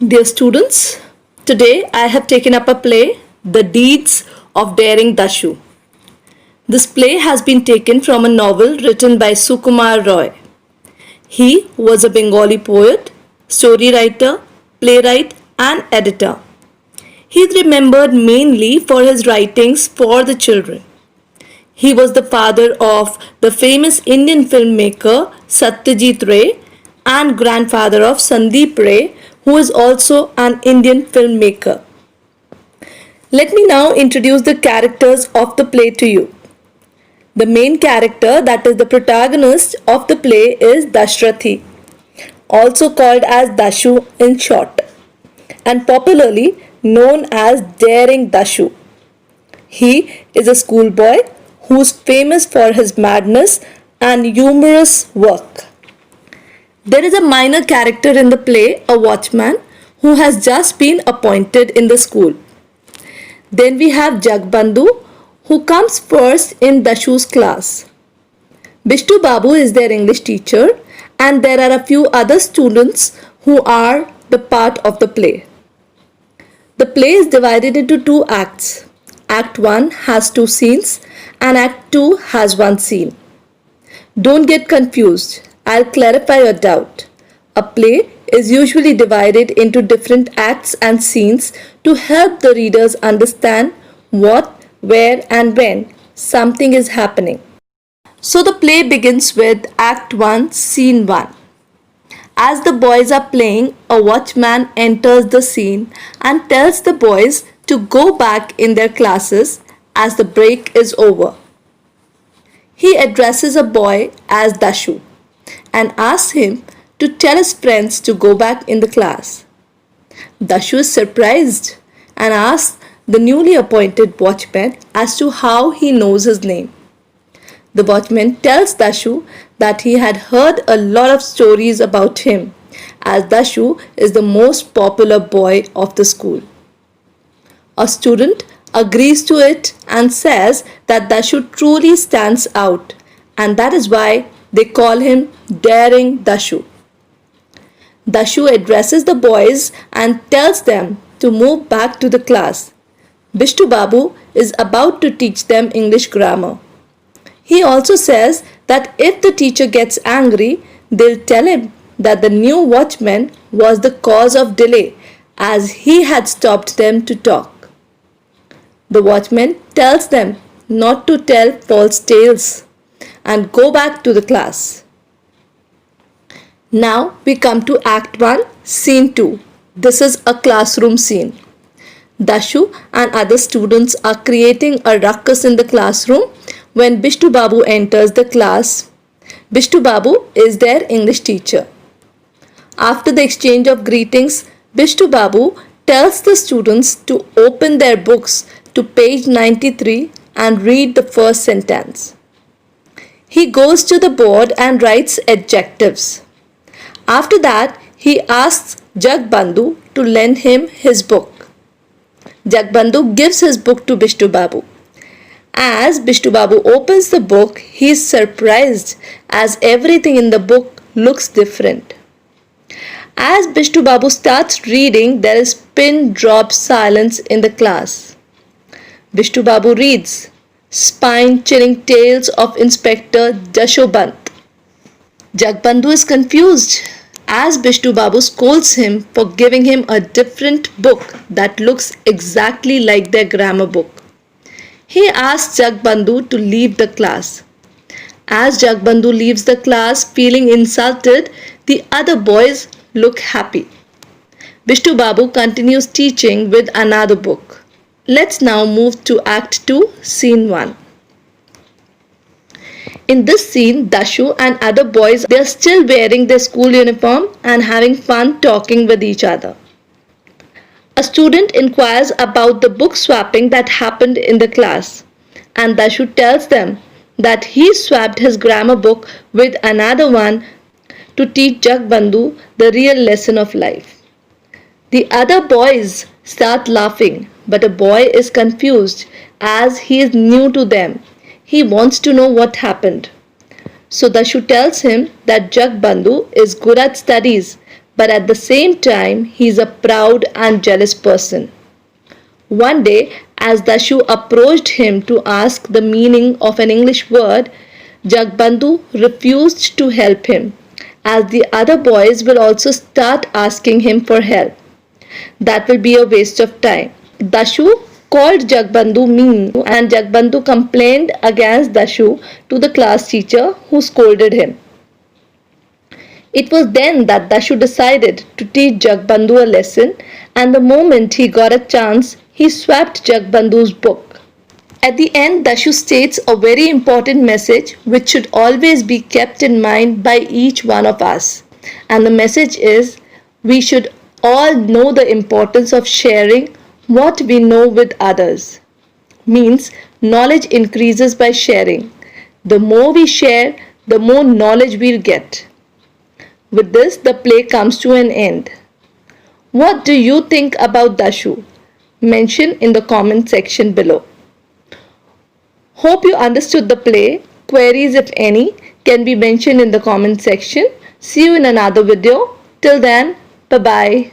Dear students, today I have taken up a play, The Deeds of Daring Dashu. This play has been taken from a novel written by Sukumar Roy. He was a Bengali poet, story writer, playwright and editor. He is remembered mainly for his writings for the children. He was the father of the famous Indian filmmaker Satyajit Ray and grandfather of Sandeep Ray, who is also an Indian filmmaker. Let me now introduce the characters of the play to you. The main character, that is the protagonist of the play, is Dashrathi, also called as Dashu in short, and popularly known as Daring Dashu. He is a schoolboy who is famous for his madness and humorous work. There is a minor character in the play, a watchman, who has just been appointed in the school. Then we have Jagbandhu, who comes first in Dashu's class. Bishtu Babu is their English teacher, and there are a few other students who are the part of the play. The play is divided into two acts. Act 1 has 2 scenes and Act 2 has 1 scene. Don't get confused. I'll clarify your doubt. A play is usually divided into different acts and scenes to help the readers understand what, where and when something is happening. So the play begins with Act 1, Scene 1. As the boys are playing, a watchman enters the scene and tells the boys to go back in their classes as the break is over. He addresses a boy as Dashu and asks him to tell his friends to go back in the class. Dashu is surprised and asks the newly appointed watchman as to how he knows his name. The watchman tells Dashu that he had heard a lot of stories about him, as Dashu is the most popular boy of the school. A student agrees to it and says that Dashu truly stands out, and that is why they call him Daring Dashu. Dashu addresses the boys and tells them to move back to the class. Bishtu Babu is about to teach them English grammar. He also says that if the teacher gets angry, they'll tell him that the new watchman was the cause of delay, as he had stopped them to talk. The watchman tells them not to tell false tales and go back to the class. Now we come to Act 1, Scene 2. This is a classroom scene. Dashu and other students are creating a ruckus in the classroom when Bishtu Babu enters the class. Bishtu Babu is their English teacher. After the exchange of greetings, Bishtu Babu tells the students to open their books to page 93 and read the first sentence. He goes to the board and writes adjectives. After that, he asks Jagbandhu to lend him his book. Jagbandhu gives his book to Bishtu Babu. As Bishtu Babu opens the book, he is surprised as everything in the book looks different. As Bishtu Babu starts reading, there is pin-drop silence in the class. Bishtu Babu reads, Spine-chilling tales of Inspector Dashobant. Jagbandhu is confused as Bishtu Babu scolds him for giving him a different book that looks exactly like their grammar book. He asks Jagbandhu to leave the class. As Jagbandhu leaves the class feeling insulted, the other boys look happy. Bishtu Babu continues teaching with another book. Let's now move to Act 2, Scene 1. In this scene, Dashu and other boys, they are still wearing their school uniform and having fun talking with each other. A student inquires about the book swapping that happened in the class, and Dashu tells them that he swapped his grammar book with another one to teach Jagbandhu the real lesson of life. The other boys start laughing, but a boy is confused as he is new to them. He wants to know what happened. So Dashu tells him that Jagbandhu is good at studies, but at the same time, he is a proud and jealous person. One day, as Dashu approached him to ask the meaning of an English word, Jagbandhu refused to help him, as the other boys will also start asking him for help. That will be a waste of time. Dashu called Jagbandhu mean, and Jagbandhu complained against Dashu to the class teacher, who scolded him. It was then that Dashu decided to teach Jagbandhu a lesson, and the moment he got a chance, he swapped Jagbandhu's book. At the end, Dashu states a very important message which should always be kept in mind by each one of us. And the message is, we should all know the importance of sharing what we know with others. Means knowledge increases by sharing. The more we share, the more knowledge we'll get. With this, the play comes to an end. What do you think about Dashu? Mention in the comment section below. Hope you understood the play. Queries, if any, can be mentioned in the comment section. See you in another video. Till then, bye-bye.